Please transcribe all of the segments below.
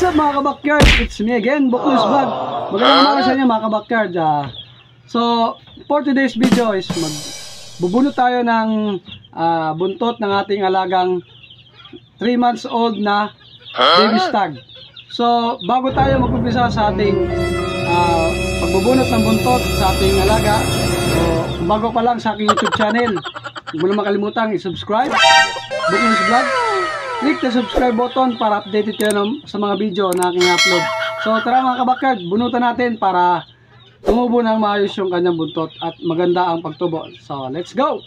What's up mga kabakyard? It's me again, Buklos Vlog. Magandang umaga sa inyo mga kabakyard. So, for today's video is magbubunot tayo ng buntot ng ating alagang 3 months old na baby stag. So, bago tayo mag-umpisa sa ating pagbubunot ng buntot sa ating alaga, so, bago pa lang sa aking YouTube channel, huwag mo na makalimutang i-subscribe, Buklos Vlog. Click the subscribe button para updated kayo sa mga video na aking upload. So tara mga kabakyard, bunutan natin para tumubo ng maayos yung kanyang buntot at maganda ang pagtubo. So let's go!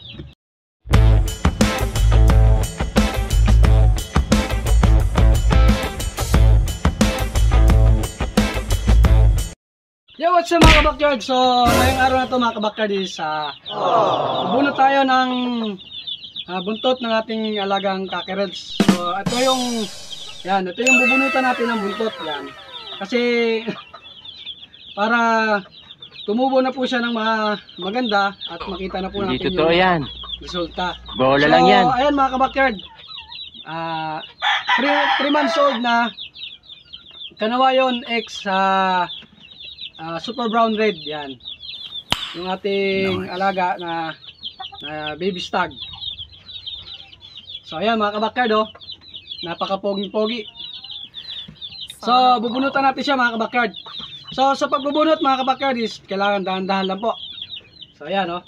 Yo, what's up mga kabakyard? So ngayong araw na to mga kabakyard is bunot tayo ng buntot ng ating alagang Cockerels. So ito yung bubunutan natin ng buntot yan. Kasi para tumubo na po siya ng maganda at makita na po natin yung resulta. Bola lang yan. Ayan mga kabakyard. 3 months old na Kanawayon X Super Brown Red yan. Yung ating alaga na baby stag. So ayan mga kabakyard, napaka-pogi-pogi. So bubunutan natin siya mga kabakyard. So sa pagbubunot mga kabakyard is kailangan dahan-dahan lang po. So ayan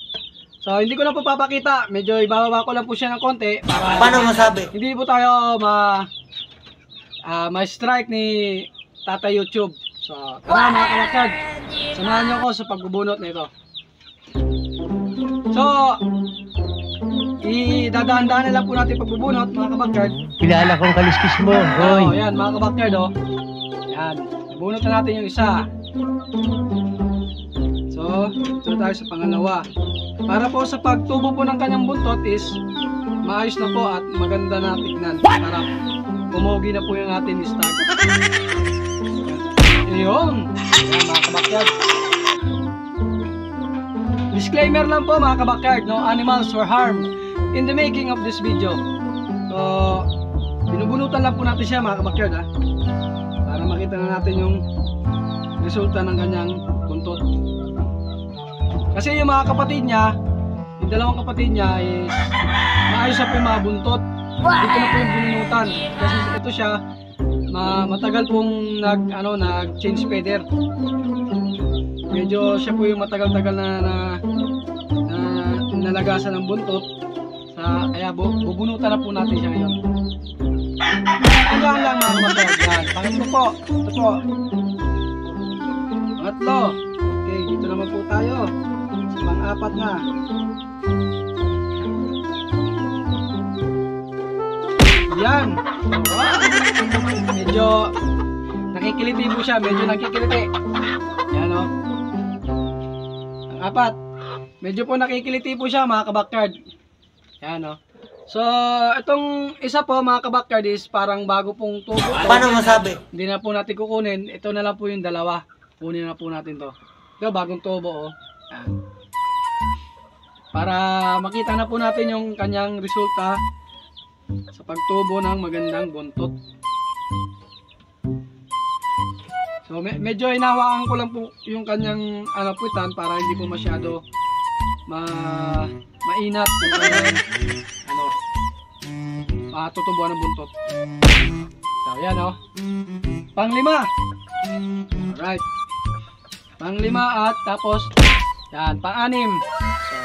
So hindi ko na po papakita, medyo ibababa ko lang po siya ng konti para paano masabi? Hindi po tayo ma-strike ni Tata YouTube. So tara mga kabakyard, samahan niyo ako sa pagbubunot nito. So idadaan-daan na lang po natin pagbubunot mga kabakyard. Kilala kong kaliskis mo. Yan mga kabakyard Yan, nabunot na natin yung isa. So, ito tayo sa pangalawa. Para po sa pagtubo po ng kanyang buntot is maayos na po at maganda na tignan. Para pumugi na po yung ating stag. Yun, mga kabakyard. Disclaimer lang po mga kabakyard, no animals were harmed in the making of this video. So, binubunutan lang po natin siya mga kabakyard para makita na natin yung resulta ng kanyang buntot. Kasi yung mga kapatid niya, yung dalawang kapatid niya is maayos na po yung mga buntot. Dito na po yung bununutan. Kasi ito siya, matagal pong nag-change feather. Medyo siya po yung matagal-tagal na nalagasan ng buntot. Kaya bubunutan na po natin siya ngayon. Hanggang lang mga kabakyard. Yan, pangatlo po. Ito po. Pangatlo. Okay, dito naman po tayo. Sa pang-apat na. Yan. Medyo nakikiliti po siya. Medyo nakikiliti. Yan Ang-apat. Medyo po nakikiliti po siya mga kabakyard. Yan So, itong isa po mga kabakyard is parang bago pong tubo. Paano masabi? Hindi na po natin kukunin. Ito na lang po yung dalawa. Kunin na po natin to. Ito, bagong tubo Yan. Para makita na po natin yung kanyang resulta sa pagtubo ng magandang buntot. So, medyo inawaan ko lang po yung kanyang puwitan para hindi po masyado mainat matutubuan ng buntot. So yan Pang-5. Alright. Pang-5 at tapos yan, pang-6. So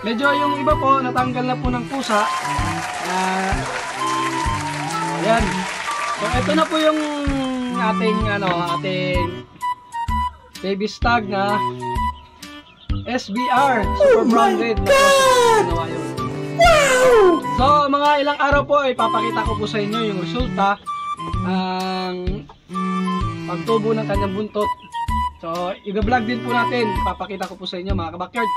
medyo yung iba po natanggal na po ng pusa. Ayan. So ito na po yung ating baby stag na SBR Super Brown Red. So mga ilang araw po ipapakita ko po sa inyo yung resulta ang pagtubo ng kanyang buntot. So i-vlog din po natin, ipapakita ko po sa inyo mga kabakyard.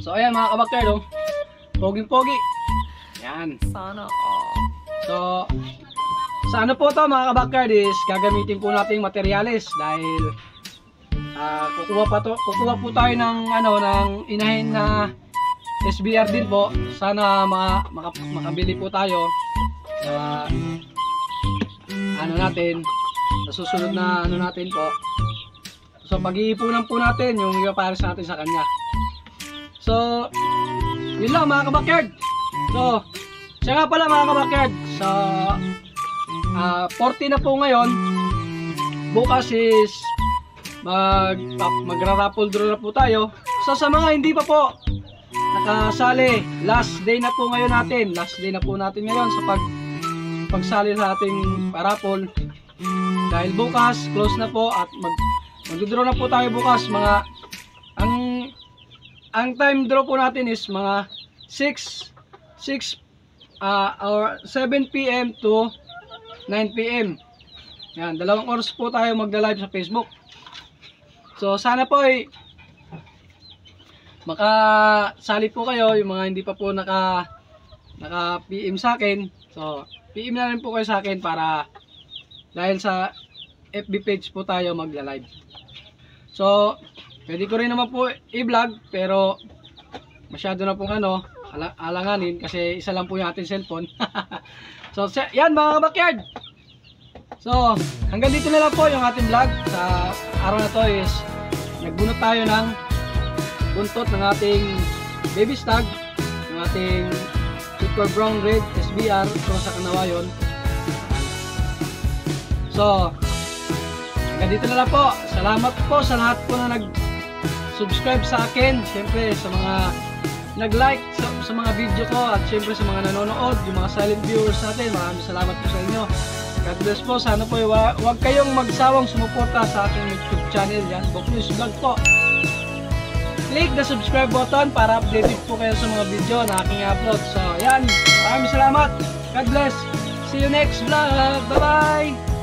So ayan mga kabakyard poging-pogi. Yan. Sana all. So sa po to mga kabakyard is gagamitin po natin materyales dahil kukuha po tayo ng inahin na SBR din po. Sana makabili po tayo ano natin, sa susunod na ano natin po. So pag-iipunan po natin yung ipapares natin sa kanya. So yun lang mga kabakyard. So siya nga pala mga kabakyard, sa 40 na po ngayon. Bukas is magra-raffle draw na po tayo. So sa mga hindi pa po nakasali, last day na po ngayon natin. Last day na po natin ngayon sa pagsali sa ating raffle. Dahil bukas close na po at mag-draw na po tayo bukas. Mga ang time draw po natin is mga 6 or 7 PM to 9 PM. Yan, 2 oras po tayo magla-live sa Facebook. So sana po ay makasali po kayo, yung mga hindi pa po naka PM sa akin. So PM na rin po kayo sa akin para dahil sa FB page po tayo magla-live. So pwede ko rin naman po i-vlog pero masyado na pong alanganin kasi isa lang po yung ating cellphone. So yan mga kabakyard. So hanggang dito na lang po yung ating vlog. Sa araw na to is nagbunot tayo ng buntot ng ating baby stag, ng ating super brown red SBR pro sa Kanawayon. So hanggang dito na lang po. Salamat po sa lahat po na nag-subscribe sa akin. Siyempre sa mga nag-like sa mga video ko at siyempre sa mga nanonood, yung mga silent viewers natin, maraming salamat po sa inyo. God bless po. Sana po huwag kayong magsawang sumuporta sa aking YouTube channel. Yan, Boknews Vlog po. Click the subscribe button para updated po kayo sa mga video na aking upload. So yan, maraming salamat. God bless. See you next vlog. Bye bye.